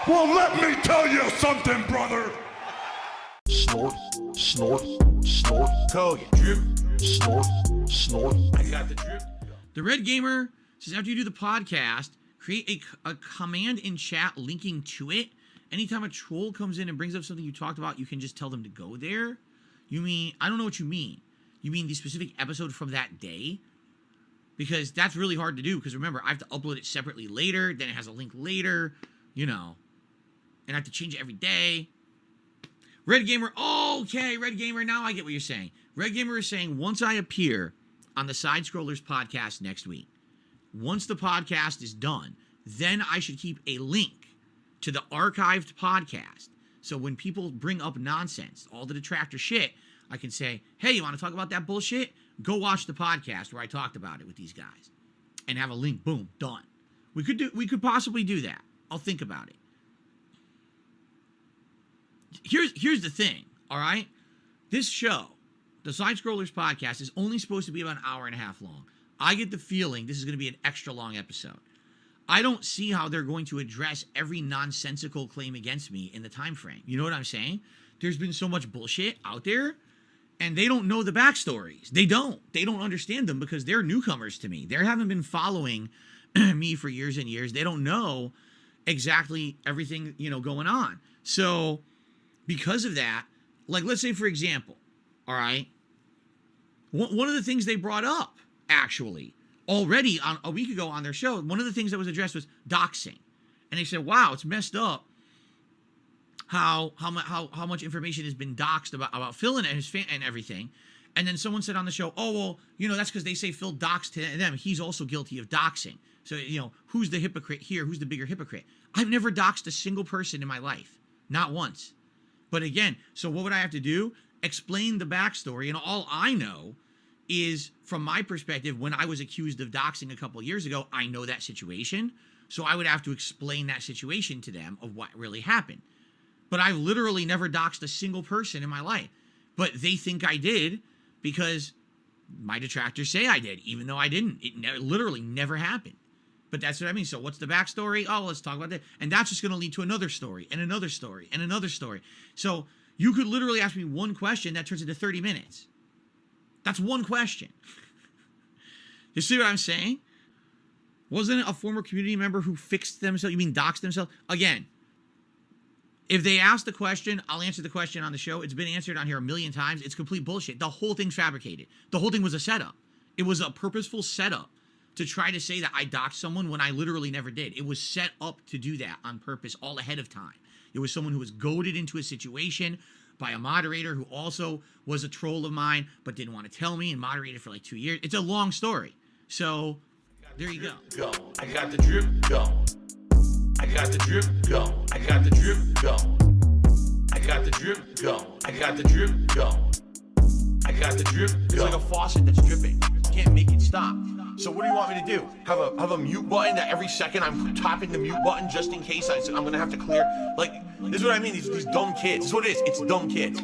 Well, let me tell you something, brother. Snort, snort, snort. Code. Drip. Snort, snort. I got the drip. The Red Gamer says after you do the podcast, create a command in chat linking to it. Anytime a troll comes in and brings up something you talked about, you can just tell them to go there. You mean, I don't know what you mean. You mean the specific episode from that day? Because that's really hard to do, because remember, I have to upload it separately later, then it has a link later, you know. And I have to change it every day. Red Gamer, okay, Red Gamer, now I get what you're saying. Red Gamer is saying, once I appear on the Side Scrollers podcast next week, once the podcast is done, then I should keep a link to the archived podcast. So when people bring up nonsense, all the detractor shit, I can say, hey, you want to talk about that bullshit? Go watch the podcast where I talked about it with these guys. And have a link, boom, done. We could possibly do that. I'll think about it. Here's the thing, all right? This show, the Side Scrollers podcast, is only supposed to be about an hour and a half long. I get the feeling this is going to be an extra long episode. I don't see how they're going to address every nonsensical claim against me in the time frame. You know what I'm saying? There's been so much bullshit out there, and they don't know the backstories. They don't understand them because they're newcomers to me. They haven't been following me for years and years. They don't know exactly everything, you know, going on. So because of that, like, let's say, for example, all right, one of the things they brought up, actually, already on a week ago on their show, one of the things that was addressed was doxing. And they said, wow, it's messed up how much information has been doxed about Phil and his fan and everything. And then someone said on the show, oh, well, you know, that's because they say Phil doxed to them. He's also guilty of doxing. So, you know, who's the hypocrite here? Who's the bigger hypocrite? I've never doxed a single person in my life. Not once. But again, so what would I have to do? Explain the backstory. And all I know is, from my perspective, when I was accused of doxing a couple of years ago, I know that situation. So I would have to explain that situation to them of what really happened. But I've literally never doxed a single person in my life. But they think I did because my detractors say I did, even though I didn't. It literally never happened. But that's what I mean. So what's the backstory? Oh, let's talk about that. And that's just going to lead to another story and another story and another story. So you could literally ask me one question that turns into 30 minutes. That's one question. You see what I'm saying? Wasn't it a former community member who fixed themselves? You mean doxed themselves? Again, if they ask the question, I'll answer the question on the show. It's been answered on here a million times. It's complete bullshit. The whole thing's fabricated. The whole thing was a setup. It was a purposeful setup to try to say that I doxed someone when I literally never did. It was set up to do that on purpose all ahead of time. It was someone who was goaded into a situation by a moderator who also was a troll of mine but didn't want to tell me and moderated for like 2 years. It's a long story. So there you go. I got the drip going. I got the drip going. I got the drip going. I got the drip going. I got the drip going. I got the drip going. It's like a faucet that's dripping. You can't make it stop. So what do you want me to do? Have a mute button that every second I'm tapping the mute button just in case I'm gonna have to clear? Like, this is what I mean, these dumb kids. This is what it is, it's dumb kids.